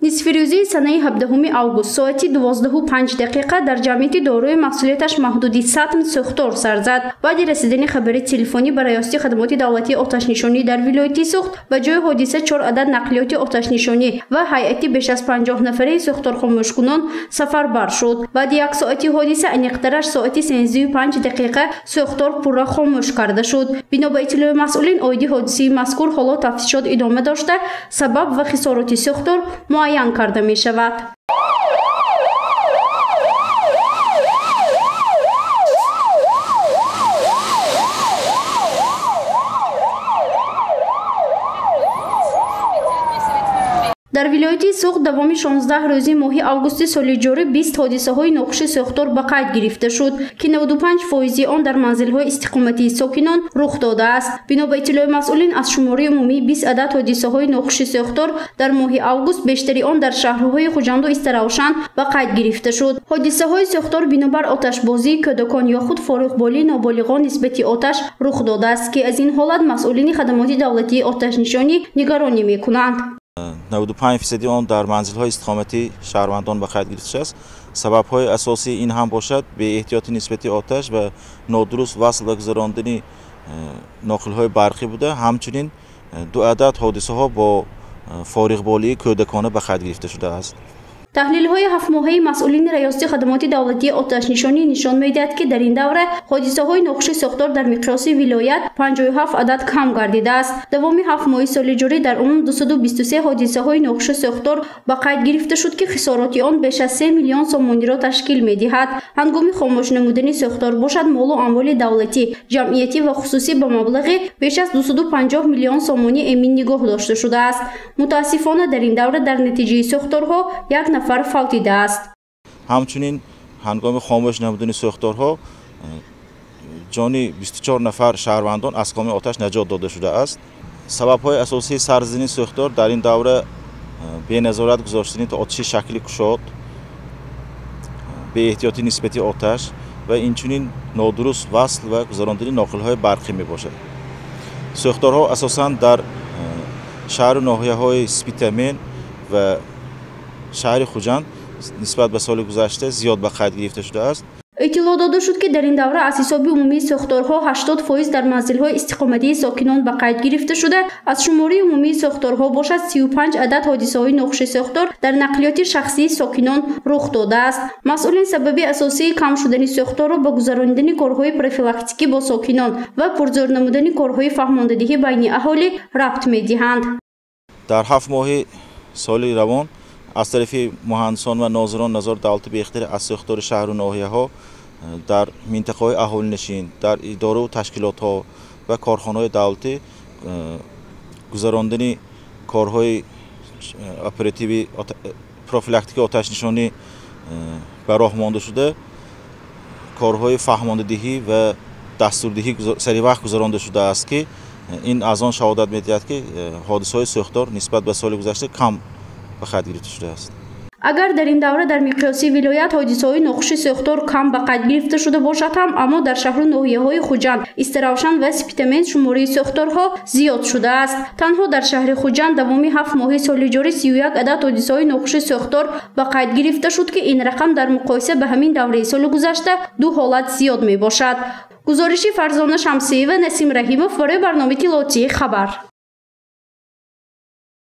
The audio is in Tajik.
нисфирӯзии санаи 17 август соати 12:05 дар ҷамъияти дорои маҳсулияташ маҳдуди сатн сӯхтор сар зад. баъди расидани хабари телефонӣ ба раёсати хадамоти давлатии оташнишонӣ дар вилояти Суғд ба ҷои ҳодиса 4 адад нақлиёти оташнишонӣ ва ҳайати беш аз 50 нафараи сӯхторхомӯшкунон сафарбар шуд. баъди 1 соати ҳодиса аниқтараш соати 13:05 сӯхтор пурра хомӯш карда шуд. бино ба иттилои масъулин оиди ҳодисаи мазкур ҳоло тафтишот идома дошта сабаб ва хисороти сӯхтор муайян карда мешавад. дар вилояти Суғд давоми 16 рӯзи моҳи августи соли ҷорӣ 20 ҳодисаҳои нохуши сӯхтор ба қайд гирифта шуд ки 95% он дар манзилҳои истиқоматии сокинон рух додааст. бино ба иттилои масъулин аз шумораи умумии 20 адад ҳодисаҳои нохуши сӯхтор дар моҳи август бештари он дар шаҳрҳои Хуҷанду Истаравшан ба қайд гирифта шуд. ҳодисаҳои сӯхтор бинобар оташбозии кӯдакон ё худ фориғболии ноболиғон нисбати оташ рух додааст ки аз ин ҳолат масъулини хадамоти давлатии оташнишонӣ нигаронӣ мекунанд. 95% он дар манзилҳои истиқоматии шаҳрвандон ба қайд гирифта шудааст. сабабҳои асосӣ ин ҳам бошад беэҳтиёти нисбати оташ ва нодуруст васл ва гузарондани ноқилҳои барқӣ буда, ҳамчунин 2 адад ҳодисаҳо бо фориғболии кӯдакона ба қайд гирифта шудааст. таҳлилҳои 7 моҳаи масъулини раёсати хадамоти давлатии оташнишонӣ нишон медиҳад ки дар ин давра ҳодисаҳои нохуши сӯхтор дар миқёси вилоят 57 адад кам гардидааст. давоми 7 моҳи соли ҷорӣ дар умум 223 ҳодисаҳои нохуши сӯхтор ба қайд гирифта шуд ки хисороти он беш аз 3 миллион сомониро ташкил медиҳад. ҳангоми хомӯш намудани сӯхтор бошад молу амволи давлатӣ, ҷамъиятӣ ва хусусӣ ба маблағи беш аз 250 миллион сомонӣ эмин нигоҳ дошта шудааст. мутаассифона дар ин давра дар натиҷаи сӯхторҳо як нафар фавтидааст. ҳамчунин ҳангоми хомӯш намудани сӯхторҳо ҷони 24 нафар шаҳрвандон аз коми оташ наҷот дода шудааст. сабабҳои асосии сарзини сӯхтор дар ин давра беназорат гузоштани отиши шакли кушод, беэҳтиёти нисбати оташ ва инчунин нодуруст васл ва гузарондани ноқилҳои барқӣ мебошад. сӯхторҳо асосан дар шаҳру ноҳияҳои Спитамен ва шаҳри Хуҷанд нисбат ба соли гузашта зиёд ба қайд гирифта шудааст. иттилоъ дода шуд ки дар ин давра аз ҳисоби умумии сӯхторҳо 80% дар манзилҳои истиқоматии сокинон ба қайд гирифта шуда, аз шумораи умумии сӯхторҳо бошад 35 адад ҳодисаҳои нохуши сӯхтор дар нақлиёти шахсии сокинон рух додааст. масъулин сабаби асосии кам шудани сӯхторро ба гузарондани корҳои профилактикӣ бо сокинон ва пурзор намудани корҳои фаҳмондадиҳӣ байни аҳолӣ рабт медиҳанд. дар 7 моҳи соли равон аз тарафи муҳандисон ва нозирон назори давлатӣ бе ихтиёри аз сӯхтори шаҳру ноҳияҳо дар минтақаҳои аҳолинишин, дар идору ташкилотҳо ва корхонаҳои давлатӣ гузарондани корҳои оперативи профилактикаи оташнишонӣ ба роҳ монда шуда, корҳои фаҳмондадиҳӣ ва дастурдиҳӣ саривақт гузаронда шудааст ки ин аз он шаҳодат медиҳад ки ҳодисаҳои сӯхтор нисбат ба соли гузашта кам ба қайд гирифта шудааст. агар дар ин давра дар миқёси вилоят ҳодисаҳои нохуши сӯхтор кам ба қайд гирифта шуда бошад ҳам, аммо дар шаҳру ноҳияҳои Хуҷанд, Истаравшан ва Спитамен шумораи сӯхторҳо зиёд шудааст. танҳо дар шаҳри Хуҷанд давоми 7 моҳи соли ҷорӣ 31 адад ҳодисаҳои нохуши сӯхтор ба қайд гирифта шуд ки ин рақам дар муқоиса ба ҳамин давраи соли гузашта 2 ҳолат зиёд мебошад. гузориши Фарзона Шамсиева, Насим Раҳимов барои барномаи иттилоотии Хабар.